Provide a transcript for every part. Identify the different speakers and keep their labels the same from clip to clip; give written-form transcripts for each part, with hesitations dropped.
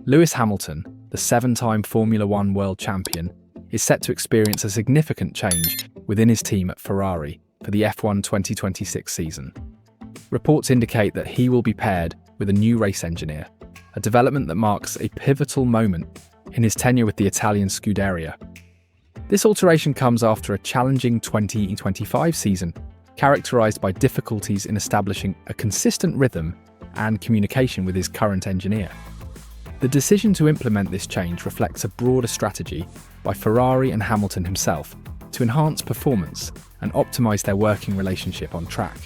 Speaker 1: Lewis Hamilton, the 7-time Formula One world champion, is set to experience a significant change within his team at Ferrari for the F1 2026 season. Reports indicate that he will be paired with a new race engineer, a development that marks a pivotal moment in his tenure with the Italian Scuderia. This alteration comes after a challenging 2025 season, characterised by difficulties in establishing a consistent rhythm and communication with his current engineer. The decision to implement this change reflects a broader strategy by Ferrari and Hamilton himself to enhance performance and optimise their working relationship on track.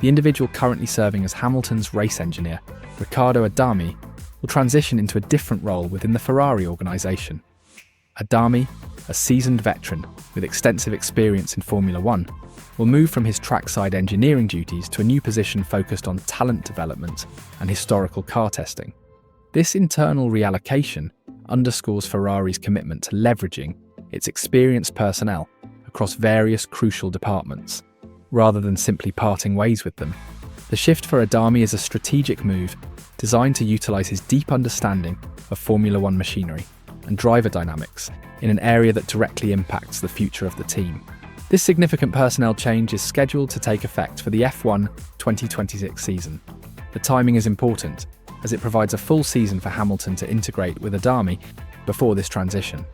Speaker 1: The individual currently serving as Hamilton's race engineer, Riccardo Adami, will transition into a different role within the Ferrari organisation. Adami, a seasoned veteran with extensive experience in Formula One, will move from his trackside engineering duties to a new position focused on talent development and historical car testing. This internal reallocation underscores Ferrari's commitment to leveraging its experienced personnel across various crucial departments, rather than simply parting ways with them. The shift for Adami is a strategic move designed to utilise his deep understanding of Formula One machinery and driver dynamics in an area that directly impacts the future of the team. This significant personnel change is scheduled to take effect for the F1 2026 season. The timing is important, as it provides a full season for Hamilton to integrate with Adami before this transition.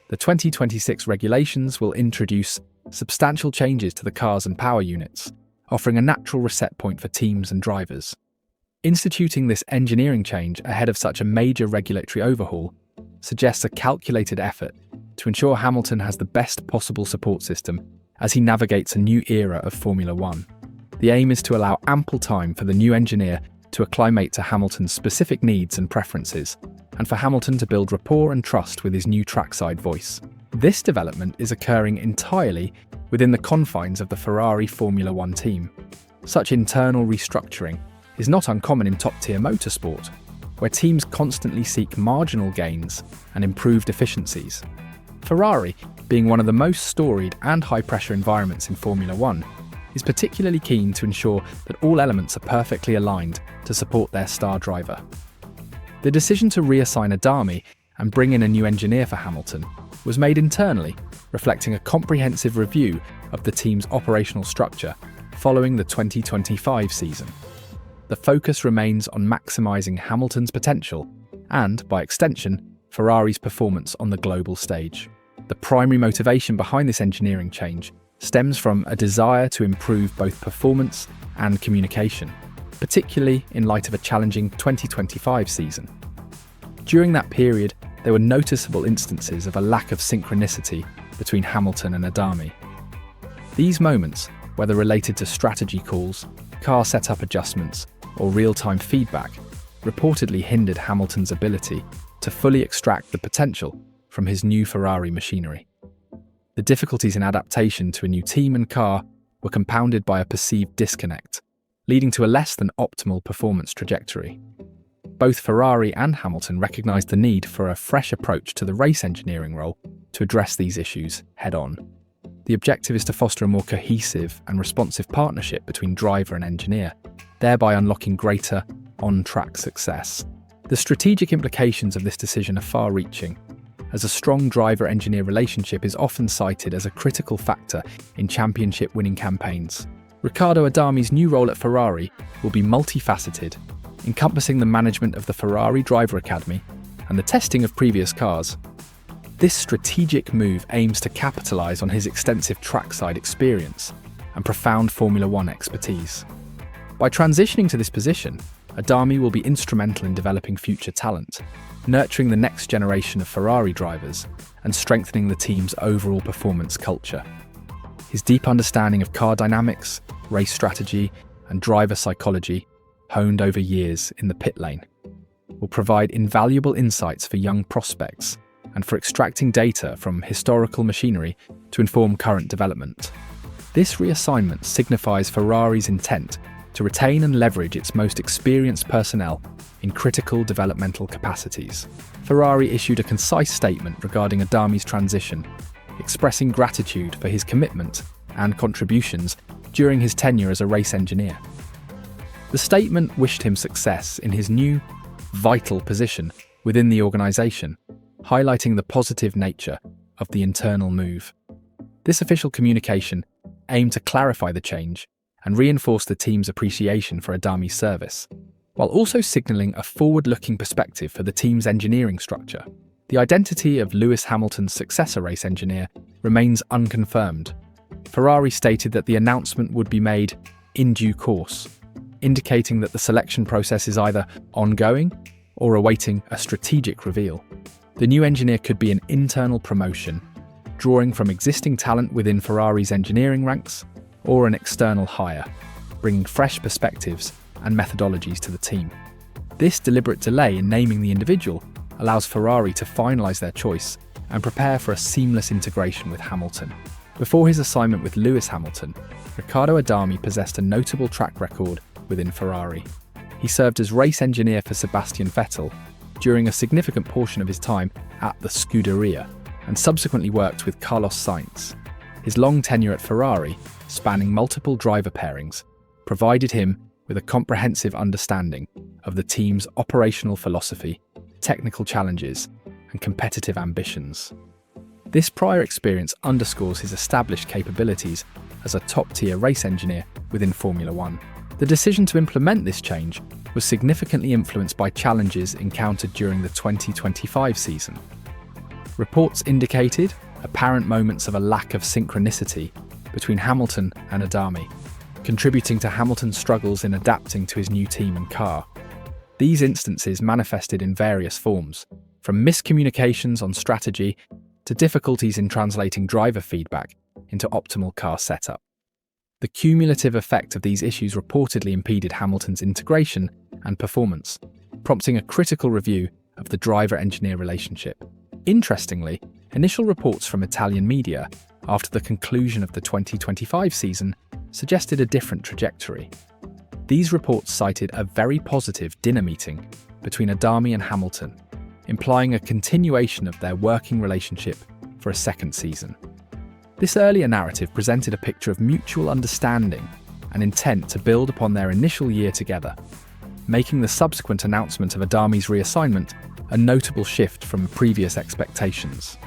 Speaker 1: The 2026 regulations will introduce substantial changes to the cars and power units, offering a natural reset point for teams and drivers. Instituting this engineering change ahead of such a major regulatory overhaul suggests a calculated effort to ensure Hamilton has the best possible support system as he navigates a new era of Formula One. The aim is to allow ample time for the new engineer to acclimate to Hamilton's specific needs and preferences, and for Hamilton to build rapport and trust with his new trackside voice. This development is occurring entirely within the confines of the Ferrari Formula One team. Such internal restructuring is not uncommon in top-tier motorsport, where teams constantly seek marginal gains and improved efficiencies. Ferrari, being one of the most storied and high-pressure environments in Formula One, is particularly keen to ensure that all elements are perfectly aligned to support their star driver. The decision to reassign Adami and bring in a new engineer for Hamilton was made internally, reflecting a comprehensive review of the team's operational structure following the 2025 season. The focus remains on maximising Hamilton's potential and, by extension, Ferrari's performance on the global stage. The primary motivation behind this engineering change stems from a desire to improve both performance and communication, particularly in light of a challenging 2025 season. During that period, there were noticeable instances of a lack of synchronicity between Hamilton and Adami. These moments, whether related to strategy calls, car setup adjustments, or real-time feedback, reportedly hindered Hamilton's ability to fully extract the potential from his new Ferrari machinery. The difficulties in adaptation to a new team and car were compounded by a perceived disconnect, leading to a less than optimal performance trajectory. Both Ferrari and Hamilton recognised the need for a fresh approach to the race engineering role to address these issues head-on. The objective is to foster a more cohesive and responsive partnership between driver and engineer, thereby unlocking greater on-track success. The strategic implications of this decision are far-reaching, as a strong driver-engineer relationship is often cited as a critical factor in championship-winning campaigns. Riccardo Adami's new role at Ferrari will be multifaceted, encompassing the management of the Ferrari Driver Academy and the testing of previous cars. This strategic move aims to capitalise on his extensive trackside experience and profound Formula One expertise. By transitioning to this position, Adami will be instrumental in developing future talent, nurturing the next generation of Ferrari drivers, and strengthening the team's overall performance culture. His deep understanding of car dynamics, race strategy, and driver psychology, honed over years in the pit lane, will provide invaluable insights for young prospects and for extracting data from historical machinery to inform current development. This reassignment signifies Ferrari's intent to retain and leverage its most experienced personnel in critical developmental capacities. Ferrari issued a concise statement regarding Adami's transition, expressing gratitude for his commitment and contributions during his tenure as a race engineer. The statement wished him success in his new, vital position within the organisation, highlighting the positive nature of the internal move. This official communication aimed to clarify the change and reinforce the team's appreciation for Adami's service, while also signalling a forward-looking perspective for the team's engineering structure. The identity of Lewis Hamilton's successor race engineer remains unconfirmed. Ferrari stated that the announcement would be made in due course, indicating that the selection process is either ongoing or awaiting a strategic reveal. The new engineer could be an internal promotion, drawing from existing talent within Ferrari's engineering ranks, or an external hire, bringing fresh perspectives and methodologies to the team. This deliberate delay in naming the individual allows Ferrari to finalise their choice and prepare for a seamless integration with Hamilton. Before his assignment with Lewis Hamilton, Riccardo Adami possessed a notable track record within Ferrari. He served as race engineer for Sebastian Vettel during a significant portion of his time at the Scuderia, and subsequently worked with Carlos Sainz. His long tenure at Ferrari, spanning multiple driver pairings, provided him with a comprehensive understanding of the team's operational philosophy, technical challenges, and competitive ambitions. This prior experience underscores his established capabilities as a top-tier race engineer within Formula One. The decision to implement this change was significantly influenced by challenges encountered during the 2025 season. Reports indicated apparent moments of a lack of synchronicity between Hamilton and Adami, contributing to Hamilton's struggles in adapting to his new team and car. These instances manifested in various forms, from miscommunications on strategy to difficulties in translating driver feedback into optimal car setup. The cumulative effect of these issues reportedly impeded Hamilton's integration and performance, prompting a critical review of the driver-engineer relationship. Interestingly, initial reports from Italian media after the conclusion of the 2025 season suggested a different trajectory. These reports cited a very positive dinner meeting between Adami and Hamilton, implying a continuation of their working relationship for a second season. This earlier narrative presented a picture of mutual understanding and intent to build upon their initial year together, making the subsequent announcement of Adami's reassignment a notable shift from previous expectations.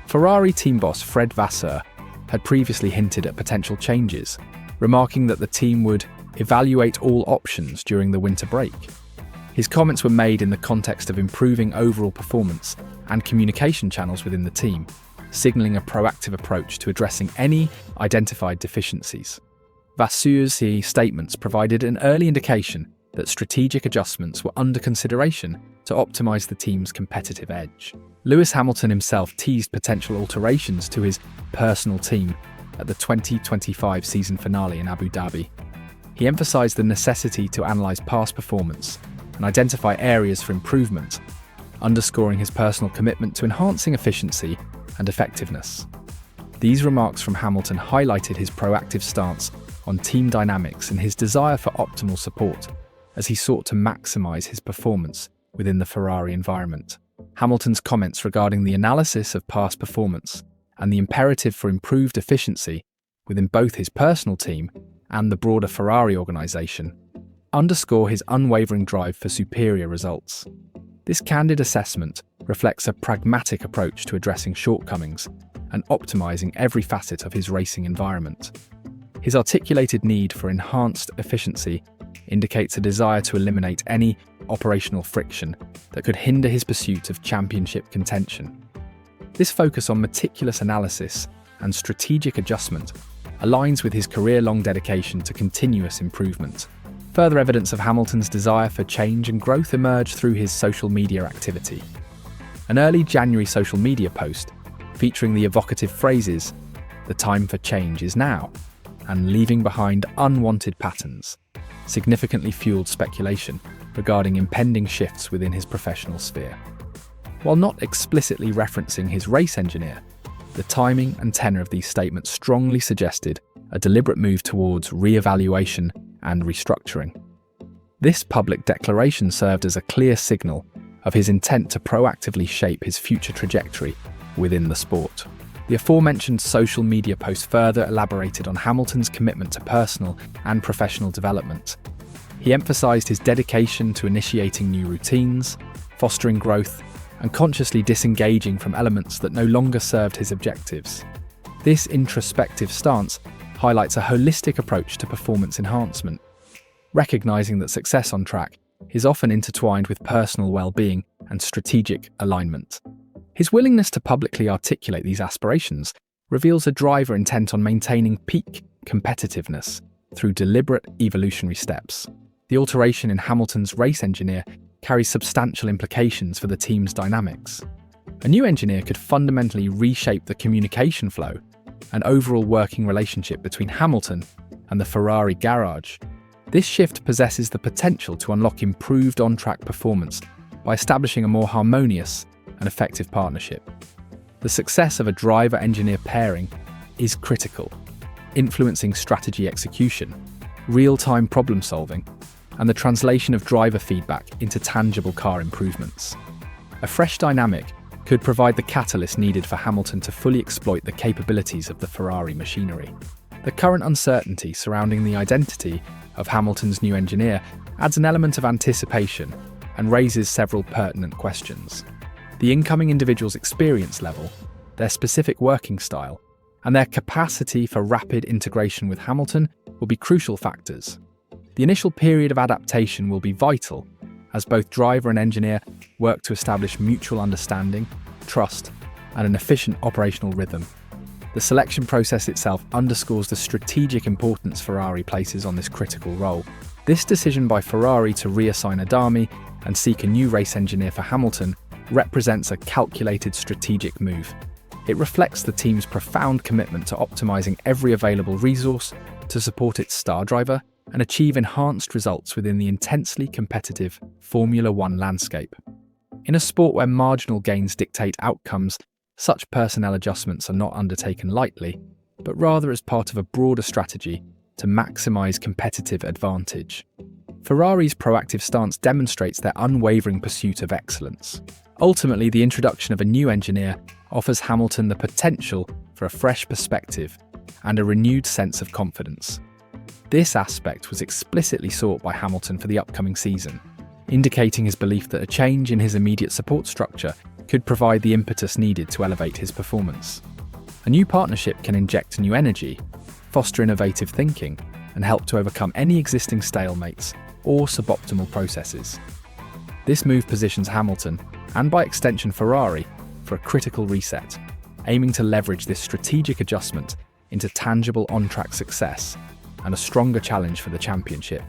Speaker 1: Ferrari team boss Fred Vasseur had previously hinted at potential changes, remarking that the team would evaluate all options during the winter break. His comments were made in the context of improving overall performance and communication channels within the team, signalling a proactive approach to addressing any identified deficiencies. Vasseur's statements provided an early indication that strategic adjustments were under consideration to optimize the team's competitive edge. Lewis Hamilton himself teased potential alterations to his personal team at the 2025 season finale in Abu Dhabi. He emphasized the necessity to analyze past performance and identify areas for improvement, underscoring his personal commitment to enhancing efficiency and effectiveness. These remarks from Hamilton highlighted his proactive stance on team dynamics and his desire for optimal support as he sought to maximize his performance within the Ferrari environment. Hamilton's comments regarding the analysis of past performance and the imperative for improved efficiency within both his personal team and the broader Ferrari organization underscore his unwavering drive for superior results. This candid assessment reflects a pragmatic approach to addressing shortcomings and optimizing every facet of his racing environment. His articulated need for enhanced efficiency indicates a desire to eliminate any operational friction that could hinder his pursuit of championship contention. This focus on meticulous analysis and strategic adjustment aligns with his career-long dedication to continuous improvement. Further evidence of Hamilton's desire for change and growth emerged through his social media activity. An early January social media post featuring the evocative phrases, "The time for change is now," and "leaving behind unwanted patterns," significantly fueled speculation regarding impending shifts within his professional sphere. While not explicitly referencing his race engineer, the timing and tenor of these statements strongly suggested a deliberate move towards re-evaluation and restructuring. This public declaration served as a clear signal of his intent to proactively shape his future trajectory within the sport. The aforementioned social media post further elaborated on Hamilton's commitment to personal and professional development. He emphasized his dedication to initiating new routines, fostering growth and consciously disengaging from elements that no longer served his objectives. This introspective stance highlights a holistic approach to performance enhancement, recognizing that success on track is often intertwined with personal well-being and strategic alignment. His willingness to publicly articulate these aspirations reveals a driver intent on maintaining peak competitiveness through deliberate evolutionary steps. The alteration in Hamilton's race engineer carries substantial implications for the team's dynamics. A new engineer could fundamentally reshape the communication flow and overall working relationship between Hamilton and the Ferrari garage. This shift possesses the potential to unlock improved on-track performance by establishing a more harmonious and effective partnership. The success of a driver-engineer pairing is critical, influencing strategy execution, real-time problem-solving, and the translation of driver feedback into tangible car improvements. A fresh dynamic could provide the catalyst needed for Hamilton to fully exploit the capabilities of the Ferrari machinery. The current uncertainty surrounding the identity of Hamilton's new engineer adds an element of anticipation and raises several pertinent questions. The incoming individual's experience level, their specific working style, and their capacity for rapid integration with Hamilton will be crucial factors. The initial period of adaptation will be vital as both driver and engineer work to establish mutual understanding, trust, and an efficient operational rhythm. The selection process itself underscores the strategic importance Ferrari places on this critical role. This decision by Ferrari to reassign Adami and seek a new race engineer for Hamilton represents a calculated strategic move. It reflects the team's profound commitment to optimizing every available resource to support its star driver and achieve enhanced results within the intensely competitive Formula One landscape. In a sport where marginal gains dictate outcomes, such personnel adjustments are not undertaken lightly, but rather as part of a broader strategy to maximize competitive advantage. Ferrari's proactive stance demonstrates their unwavering pursuit of excellence. Ultimately, the introduction of a new engineer offers Hamilton the potential for a fresh perspective and a renewed sense of confidence. This aspect was explicitly sought by Hamilton for the upcoming season, indicating his belief that a change in his immediate support structure could provide the impetus needed to elevate his performance. A new partnership can inject new energy, foster innovative thinking, and help to overcome any existing stalemates or suboptimal processes. This move positions Hamilton, and by extension Ferrari, for a critical reset, aiming to leverage this strategic adjustment into tangible on-track success and a stronger challenge for the championship.